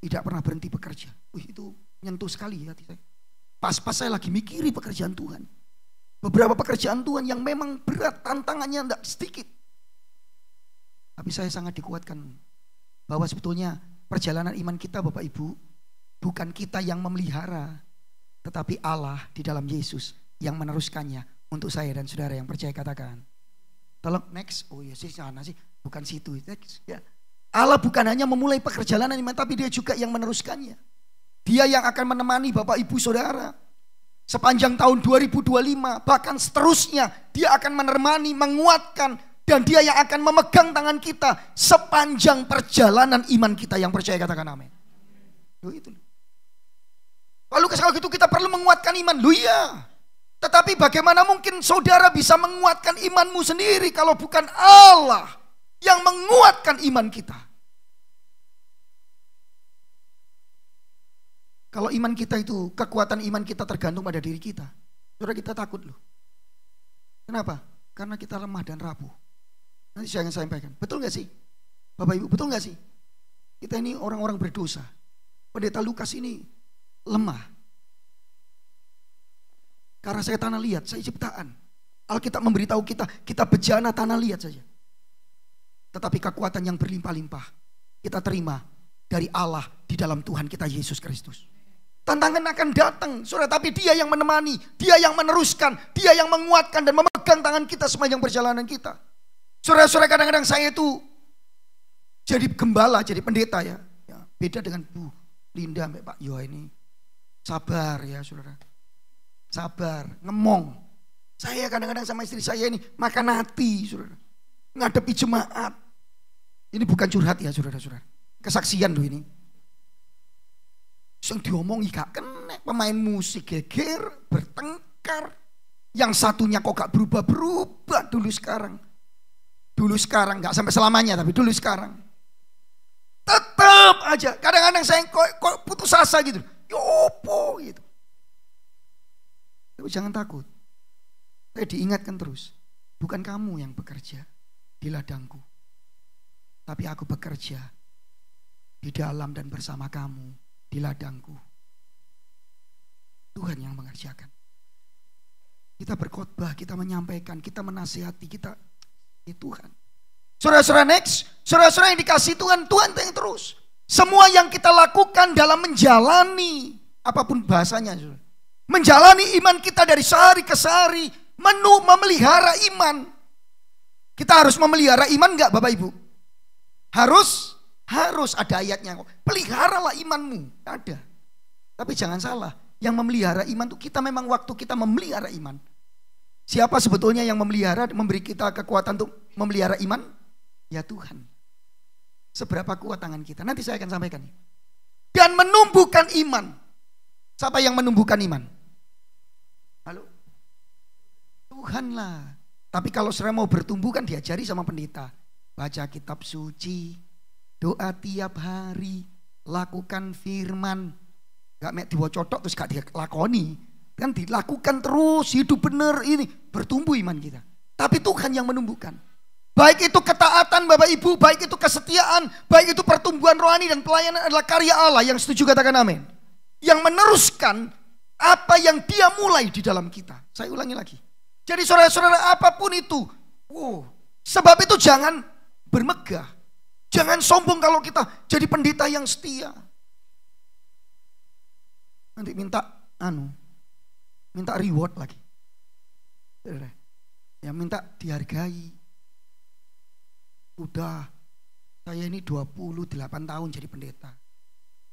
tidak pernah berhenti bekerja. Itu nyentuh sekali hati saya. Pas-pas saya lagi mikiri pekerjaan Tuhan. Beberapa pekerjaan Tuhan yang memang berat, tantangannya tidak sedikit. Tapi saya sangat dikuatkan bahwa sebetulnya perjalanan iman kita Bapak Ibu, bukan kita yang memelihara, tetapi Allah di dalam Yesus yang meneruskannya untuk saya dan saudara yang percaya katakan. Tolong next. Oh ya sih sana sih, bukan situ. Next ya. Allah bukan hanya memulai perjalanan iman, tapi Dia juga yang meneruskannya. Dia yang akan menemani Bapak Ibu Saudara sepanjang tahun 2025, bahkan seterusnya. Dia akan menemani, menguatkan, dan Dia yang akan memegang tangan kita sepanjang perjalanan iman kita yang percaya katakan amin. Itu. Lalu kalau gitu kita perlu menguatkan iman. Iya. Tetapi bagaimana mungkin saudara bisa menguatkan imanmu sendiri kalau bukan Allah yang menguatkan iman kita. Kalau iman kita itu, kekuatan iman kita tergantung pada diri kita. Saudara kita takut loh. Kenapa? Karena kita lemah dan rapuh. Nanti saya akan sampaikan. Betul gak sih? Bapak Ibu, betul gak sih? Kita ini orang-orang berdosa. Pendeta Lukas ini lemah. Karena saya tanah liat, saya ciptaan. Alkitab memberitahu kita, kita bejana tanah liat saja. Tetapi kekuatan yang berlimpah-limpah kita terima dari Allah di dalam Tuhan kita Yesus Kristus. Tantangan akan datang, saudara, tapi Dia yang menemani, Dia yang meneruskan, Dia yang menguatkan dan memegang tangan kita sepanjang perjalanan kita. Saudara-saudara, kadang-kadang saya itu jadi gembala, jadi pendeta ya. Beda dengan Bu Linda, Pak Yo ini. Sabar ya saudara. Sabar, ngemong. Saya kadang-kadang sama istri saya ini makan hati, saudara. Ngadepi jemaat. Ini bukan curhat ya saudara-saudara. Kesaksian loh ini. Yang diomongi gak kena, pemain musik geger, bertengkar. Yang satunya kok gak berubah-berubah dulu sekarang. Dulu sekarang, gak sampai selamanya tapi dulu sekarang. Tetap aja, kadang-kadang saya kok putus asa gitu. Yopo gitu. Tapi jangan takut. Saya diingatkan terus. Bukan kamu yang bekerja di ladangku. Tapi aku bekerja di dalam dan bersama kamu di ladangku. Tuhan yang mengerjakan. Kita berkhotbah, kita menyampaikan, kita menasihati, kita Tuhan. Saudara-saudara next, saudara-saudara yang dikasih Tuhan, Tuhan yang terus. Semua yang kita lakukan dalam menjalani, apapun bahasanya, saudara. Menjalani iman kita dari sehari ke sehari, memelihara iman. Kita harus memelihara iman enggak Bapak Ibu? Harus ada ayatnya kok. Peliharalah imanmu, ada. Tapi jangan salah, yang memelihara iman itu kita memang waktu kita memelihara iman. Siapa sebetulnya yang memelihara, memberi kita kekuatan untuk memelihara iman? Ya Tuhan. Seberapa kuat tangan kita? Nanti saya akan sampaikan. Dan menumbuhkan iman. Siapa yang menumbuhkan iman? Halo? Tuhanlah. Tapi kalau saudara mau bertumbuh kan diajari sama pendeta. Baca kitab suci, doa tiap hari, lakukan firman. Gak mek diwacotok terus gak dilakoni. Kan dilakukan terus, hidup benar ini. Bertumbuh iman kita. Tapi Tuhan yang menumbuhkan. Baik itu ketaatan Bapak Ibu, baik itu kesetiaan, baik itu pertumbuhan rohani dan pelayanan adalah karya Allah. Yang setuju katakan amin. Yang meneruskan apa yang Dia mulai di dalam kita. Saya ulangi lagi. Jadi saudara-saudara apapun itu, sebab itu jangan bermegah. Jangan sombong kalau kita jadi pendeta yang setia. Nanti minta reward lagi. Ya minta dihargai. Udah, saya ini 28 tahun jadi pendeta.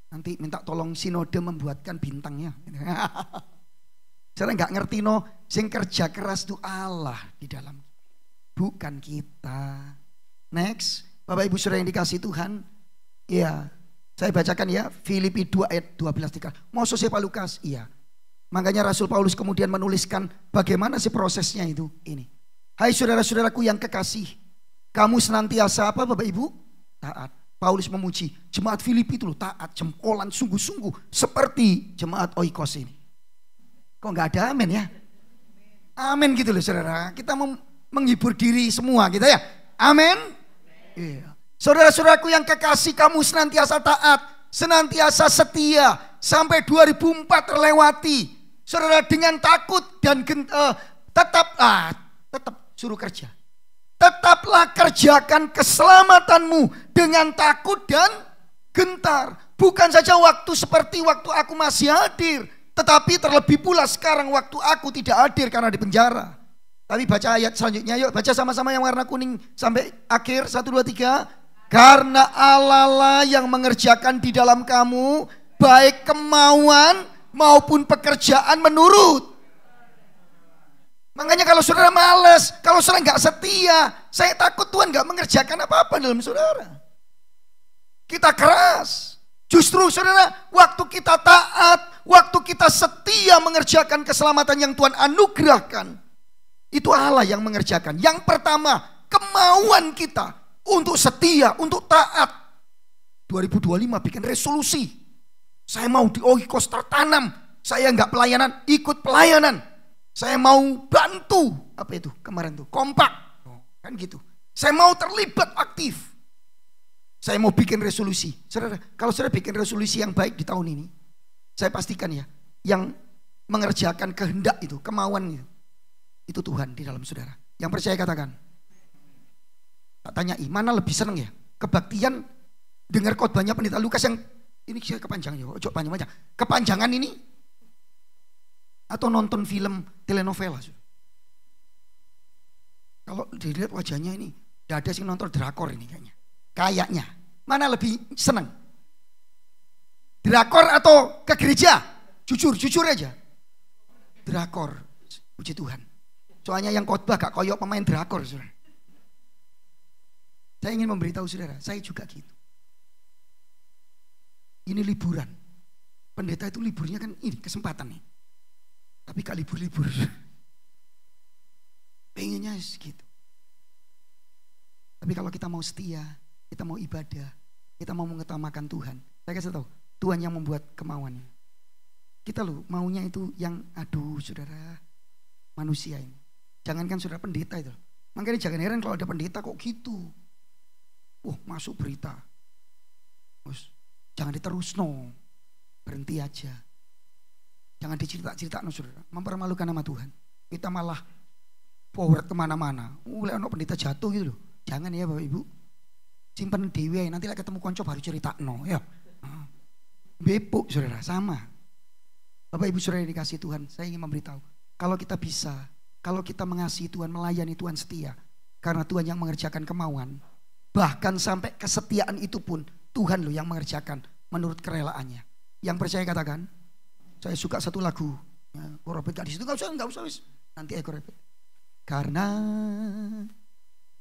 Nanti minta tolong sinode membuatkan bintangnya. Saya nggak ngerti sing kerja keras itu Allah di dalam. Bukan kita. Next, Bapak Ibu saudara yang dikasih Tuhan. Iya, saya bacakan ya, Filipi 2 ayat 12-13. Masa siapa Lukas? Iya. Makanya Rasul Paulus kemudian menuliskan bagaimana sih prosesnya itu. Ini. Hai saudara-saudaraku yang kekasih. Kamu senantiasa apa Bapak Ibu? Taat. Paulus memuji jemaat Filipi itu loh, taat, jempolan sungguh-sungguh seperti jemaat Oikos ini. Kok nggak ada amin ya? Amin gitu loh saudara. Kita menghibur diri semua kita ya. Amin. Iya. Saudara-saudaraku yang kekasih, kamu senantiasa taat, senantiasa setia sampai 2004 terlewati. Saudara dengan takut dan tetap suruh kerja. Tetaplah kerjakan keselamatanmu dengan takut dan gentar. Bukan saja waktu seperti waktu aku masih hadir, tetapi terlebih pula sekarang waktu aku tidak hadir karena di penjara. Tapi baca ayat selanjutnya, yuk baca sama-sama yang warna kuning sampai akhir 1, 2, 3. Karena Allah lah yang mengerjakan di dalam kamu baik kemauan maupun pekerjaan menurut. Makanya kalau saudara malas, kalau saudara nggak setia, saya takut Tuhan nggak mengerjakan apa-apa dalam saudara. Kita keras. Justru saudara, waktu kita taat, waktu kita setia mengerjakan keselamatan yang Tuhan anugerahkan, itu Allah yang mengerjakan. Yang pertama, kemauan kita untuk setia, untuk taat. 2025 bikin resolusi. Saya mau di Oikos tertanam. Saya nggak pelayanan, ikut pelayanan. Saya mau bantu, apa itu kemarin tuh, kompak, kan gitu. Saya mau terlibat aktif. Saya mau bikin resolusi. Saudara, kalau saudara bikin resolusi yang baik di tahun ini, saya pastikan ya, yang mengerjakan kehendak itu, kemauan itu. Itu Tuhan di dalam saudara. Yang percaya katakan. Tak tanyai, mana lebih senang ya? Kebaktian dengar khotbahnya pendeta Lukas yang ini saya kepanjangan ya, ojo panjang-panjang. Kepanjangan ini atau nonton film telenovela. Kalau dilihat wajahnya ini, tidak ada sih nonton drakor ini kayaknya. Kayaknya, mana lebih senang? Drakor atau ke gereja? Jujur aja. Drakor, puji Tuhan. Soalnya yang khotbah gak koyok pemain drakor, saudara. Saya ingin memberitahu saudara, saya juga gitu. Ini liburan. Pendeta itu liburnya kan ini kesempatan nih. Tapi gak libur-libur. Pengennya gitu. Tapi kalau kita mau setia, kita mau ibadah, kita mau mengutamakan Tuhan. Saya kasih tahu, Tuhan yang membuat kemauannya. Kita loh maunya itu yang aduh saudara, manusia ini. Jangankan saudara pendeta itu. Makanya jangan heran kalau ada pendeta kok gitu. Masuk berita. Terus jangan diterus no. Berhenti aja. Jangan dicerita-cerita no saudara. Mempermalukan nama Tuhan. Kita malah forward kemana-mana. Lihat no pendeta jatuh gitu loh. Jangan ya Bapak Ibu. Simpen dewe. Nanti lah ketemu konco baru cerita no. Ya. Bepuk saudara sama. Bapak Ibu saudara yang dikasih Tuhan. Saya ingin memberitahu. Kalau kita bisa. Kalau kita mengasihi Tuhan, melayani Tuhan setia. Karena Tuhan yang mengerjakan kemauan. Bahkan sampai kesetiaan itu pun Tuhan loh yang mengerjakan menurut kerelaannya. Yang percaya katakan. Saya suka satu lagu. Korepet gak di situ, gak usah. Nanti korepet. Karena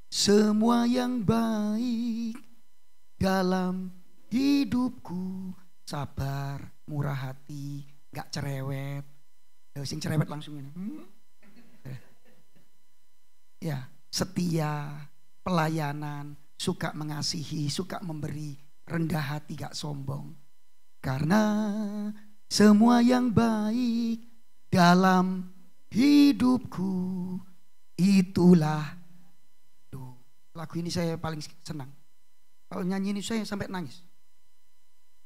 semua yang baik dalam hidupku, sabar, murah hati, gak cerewet. Sing cerewet langsung ini. Ya, setia, pelayanan, suka mengasihi, suka memberi, rendah hati, gak sombong. Karena semua yang baik dalam hidupku, itulah. Lagu ini saya paling senang. Kalau nyanyi ini saya sampai nangis.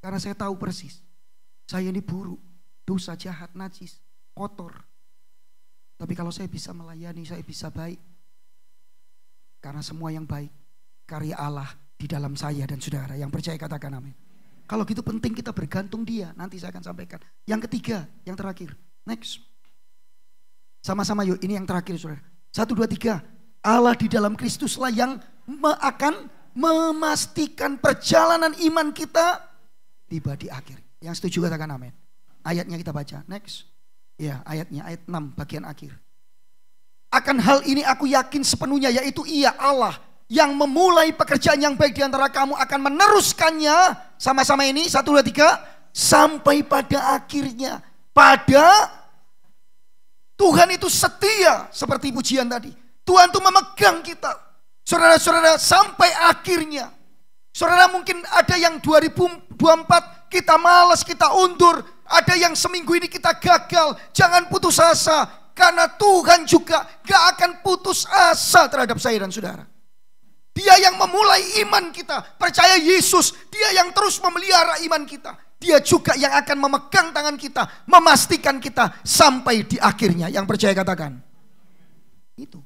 Karena saya tahu persis. Saya ini buruk, dosa, jahat, najis, kotor. Tapi kalau saya bisa melayani, saya bisa baik. Karena semua yang baik, karya Allah di dalam saya dan saudara. Yang percaya katakan amin. Kalau gitu penting kita bergantung Dia. Nanti saya akan sampaikan. Yang ketiga, yang terakhir. Next. Sama-sama yuk, ini yang terakhir saudara. 1, 2, 3. Allah di dalam Kristuslah yang akan memastikan perjalanan iman kita tiba di akhir. Yang setuju katakan amin. Ayatnya kita baca. Next. Ya, ayatnya ayat 6 bagian akhir. Akan hal ini aku yakin sepenuhnya, yaitu Ia Allah yang memulai pekerjaan yang baik di antara kamu akan meneruskannya. Sama-sama ini 1, 2, 3 sampai pada akhirnya. Pada Tuhan itu setia seperti pujian tadi. Tuhan itu memegang kita. Saudara-saudara sampai akhirnya. Saudara mungkin ada yang 2024 kita malas, kita undur. Ada yang seminggu ini kita gagal. Jangan putus asa. Karena Tuhan juga gak akan putus asa terhadap saya dan saudara. Dia yang memulai iman kita. Percaya Yesus. Dia yang terus memelihara iman kita. Dia juga yang akan memegang tangan kita. Memastikan kita sampai di akhirnya. Yang percaya katakan. Itu.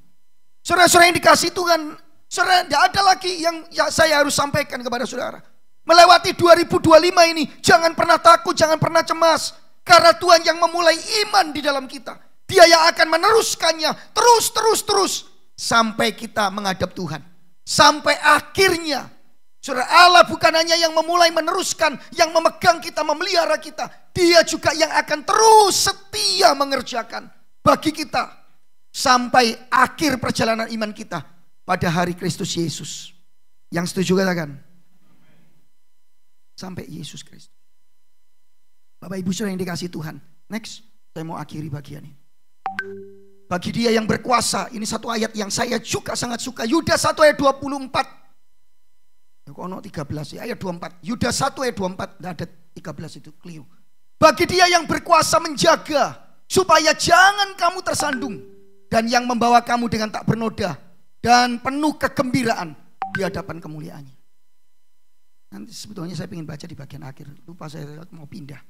Saudara-saudara yang dikasih Tuhan. Saudara, tidak ada lagi yang saya harus sampaikan kepada saudara. Melewati 2025 ini. Jangan pernah takut, jangan pernah cemas. Karena Tuhan yang memulai iman di dalam kita. Dia yang akan meneruskannya terus sampai kita menghadap Tuhan. Sampai akhirnya. Saudara, Allah bukan hanya yang memulai meneruskan, yang memegang kita, memelihara kita. Dia juga yang akan terus setia mengerjakan bagi kita sampai akhir perjalanan iman kita pada hari Kristus Yesus. Yang setuju katakan. Sampai Yesus Kristus. Bapak Ibu saudara yang dikasih Tuhan. Next, saya mau akhiri bagian ini. Bagi Dia yang berkuasa, ini satu ayat yang saya juga sangat suka. Yudas 1 ayat 24. Kono 13 ya, ayat 24. Yudas 1 ayat 24, enggak ada 13 itu, keliru. Bagi Dia yang berkuasa menjaga supaya jangan kamu tersandung, dan yang membawa kamu dengan tak bernoda dan penuh kegembiraan di hadapan kemuliaannya. Nanti sebetulnya saya ingin baca di bagian akhir, lupa saya mau pindah.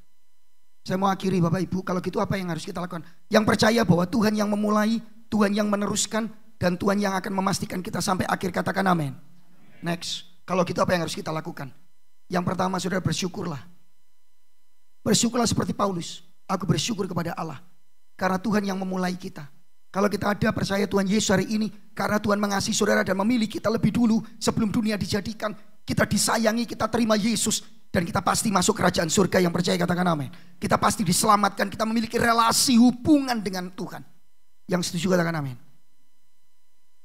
Saya mau akhiri Bapak Ibu, kalau gitu apa yang harus kita lakukan? Yang percaya bahwa Tuhan yang memulai, Tuhan yang meneruskan, dan Tuhan yang akan memastikan kita sampai akhir, katakan amin. Next, kalau gitu apa yang harus kita lakukan? Yang pertama saudara, bersyukurlah. Bersyukurlah seperti Paulus. Aku bersyukur kepada Allah karena Tuhan yang memulai kita. Kalau kita ada percaya Tuhan Yesus hari ini, karena Tuhan mengasihi saudara dan memilih kita lebih dulu sebelum dunia dijadikan, kita disayangi, kita terima Yesus, dan kita pasti masuk kerajaan surga. Yang percaya katakan amin. Kita pasti diselamatkan, kita memiliki relasi hubungan dengan Tuhan. Yang setuju katakan amin.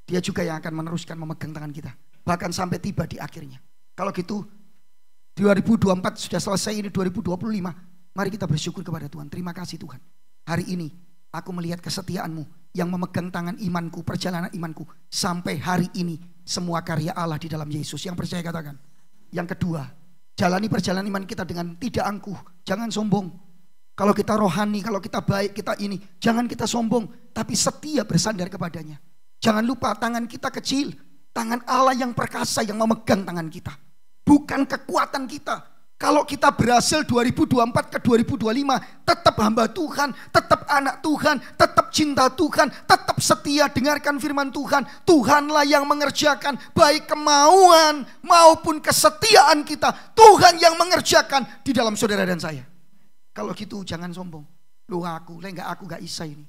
Dia juga yang akan meneruskan memegang tangan kita, bahkan sampai tiba di akhirnya. Kalau gitu 2024 sudah selesai, ini 2025. Mari kita bersyukur kepada Tuhan. Terima kasih Tuhan, hari ini aku melihat kesetiaan-Mu yang memegang tangan imanku, perjalanan imanku sampai hari ini. Semua karya Allah di dalam Yesus. Yang percaya katakan. Yang kedua, jalani perjalanan iman kita dengan tidak angkuh, jangan sombong. Kalau kita rohani, kalau kita baik, kita ini, jangan kita sombong, tapi setia bersandar kepadanya. Jangan lupa tangan kita kecil, tangan Allah yang perkasa yang memegang tangan kita, bukan kekuatan kita. Kalau kita berhasil 2024 ke 2025, tetap hamba Tuhan, tetap anak Tuhan, tetap cinta Tuhan, tetap setia dengarkan firman Tuhan. Tuhanlah yang mengerjakan baik kemauan maupun kesetiaan kita. Tuhan yang mengerjakan di dalam saudara dan saya. Kalau gitu jangan sombong. Loh aku gak isa ini.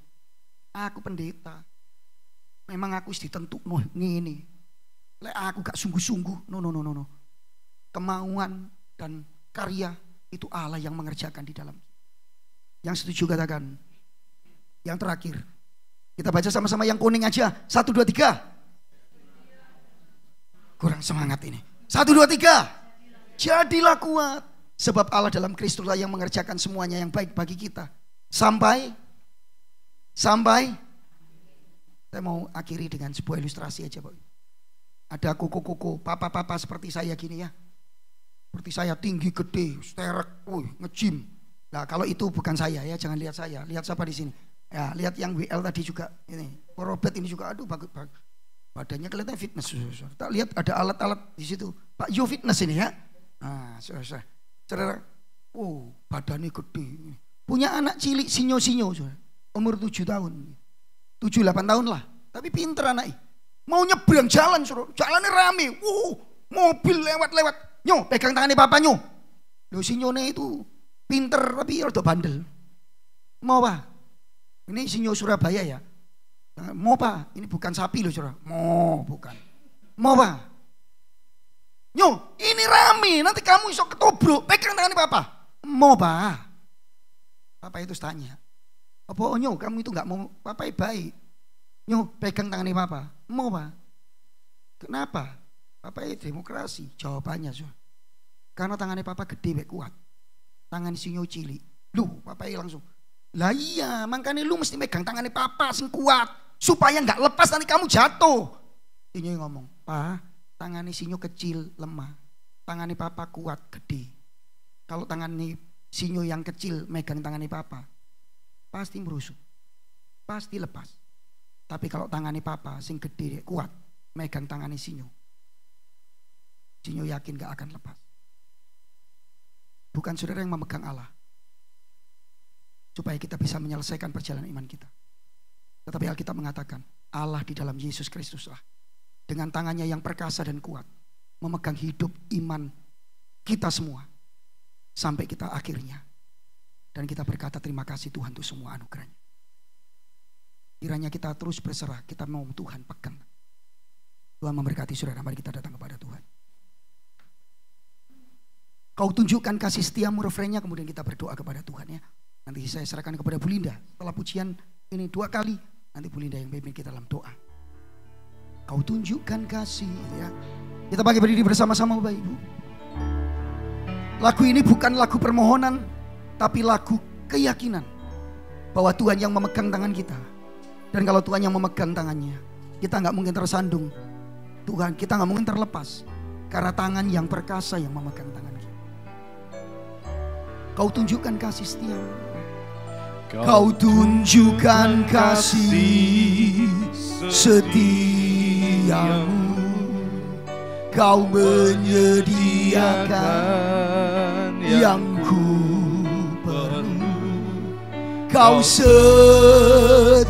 Aku pendeta. Memang aku ditentuk ini. Aku gak sungguh-sungguh. No. Kemauan dan karya itu Allah yang mengerjakan di dalam. Yang setuju katakan. Yang terakhir, kita baca sama-sama yang kuning aja. 1, 2, 3. Kurang semangat ini. 1, 2, 3. Jadilah kuat, sebab Allah dalam Kristuslah yang mengerjakan semuanya yang baik bagi kita. Sampai saya mau akhiri dengan sebuah ilustrasi aja Pak. Ada koko-koko, papa-papa seperti saya gini ya. Seperti saya tinggi, gede, sterek, nge-gym. Nah kalau itu bukan saya ya, jangan lihat saya. Lihat siapa di sini? Ya, lihat yang WL tadi juga. Ini, Robert ini juga, aduh bagus. Badannya kelihatan fitness. Tak lihat ada alat-alat di situ. Pak Yo fitness ini ya. Nah, saudara, badannya gede. Punya anak cilik sinyo-sinyo, umur 7 tahun. 7-8 tahun lah. Tapi pinter anaknya. Mau nyebrang jalan, jalannya rame. Mobil lewat-lewat. Nyo, pegang tangannya papa nyo. Loh si nyone itu pinter tapi rada bandel. Mau pak? Ini si nyo Surabaya ya. Mau pak? Ini bukan sapi loh saudara. Mau bukan. Mau pak? Nyo, ini rame. Nanti kamu iso ketobrak. Pegang tangannya papa. Mau pak? Papa itu tanya. Apa nyo kamu itu nggak mau? Papa baik. Nyo, pegang tangannya papa. Mau pak? Kenapa? Papa demokrasi, jawabannya karena tangannya papa gede kuat, tangan sinyo cilik. Lu papa langsung, lah iya makanya lu mesti megang tangannya papa sing kuat supaya nggak lepas nanti kamu jatuh. Sinyo ngomong, pa tangannya sinyo kecil lemah, tangannya papa kuat gede. Kalau tangannya sinyo yang kecil megang tangannya papa pasti merusuk, pasti lepas. Tapi kalau tangannya papa sing gede kuat megang tangannya sinyo yakin gak akan lepas. Bukan saudara yang memegang Allah supaya kita bisa menyelesaikan perjalanan iman kita. Tetapi Alkitab mengatakan Allah di dalam Yesus Kristuslah dengan tangannya yang perkasa dan kuat memegang hidup iman kita semua sampai kita akhirnya. Dan kita berkata terima kasih Tuhan untuk semua anugerahnya. Kiranya kita terus berserah, kita mau Tuhan pegang. Tuhan memberkati saudara, mari kita datang kepada Tuhan. Kau tunjukkan kasih setiamu, refrennya, kemudian kita berdoa kepada Tuhan ya. Nanti saya serahkan kepada Bu Linda. Setelah pujian ini 2 kali, nanti Bu Linda yang pimpin kita dalam doa. Kau tunjukkan kasih ya. Kita bagi berdiri bersama-sama Bapak Ibu. Lagu ini bukan lagu permohonan, tapi lagu keyakinan bahwa Tuhan yang memegang tangan kita. Dan kalau Tuhan yang memegang tangannya, kita gak mungkin tersandung. Tuhan, kita gak mungkin terlepas. Karena tangan yang perkasa yang memegang tangan kita. Kau tunjukkan kasih setiamu. Kau tunjukkan kasih setiamu. Kau menyediakan yang ku perlu. Kau setia.